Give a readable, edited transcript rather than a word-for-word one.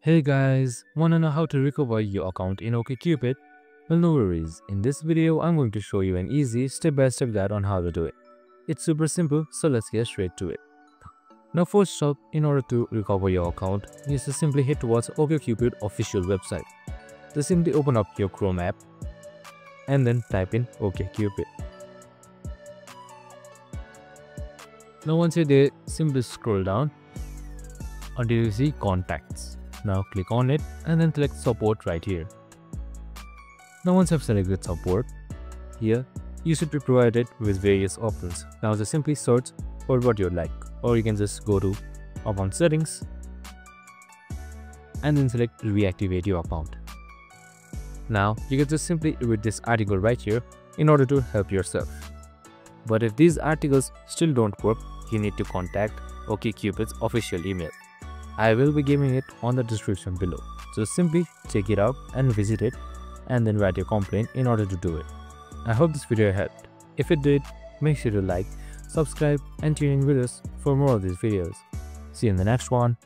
Hey guys, wanna know how to recover your account in OkCupid? Well, no worries. In this video, I'm going to show you an easy step-by-step guide on how to do it. It's super simple, so let's get straight to it. Now first up, in order to recover your account, you need to simply head towards OkCupid official website. So simply open up your Chrome app and then type in OkCupid. Now once you're there, simply scroll down until you see contacts. Now click on it and then select support right here. Now once I've selected support, here you should be provided with various options. Now just simply search for what you like, or you can just go to account settings and then select reactivate your account. Now you can just simply read this article right here in order to help yourself. But if these articles still don't work, you need to contact OkCupid's official email. I will be giving it on the description below. So simply check it out and visit it and then write your complaint in order to do it. I hope this video helped. If it did, make sure to like, subscribe and tune in with us for more of these videos. See you in the next one.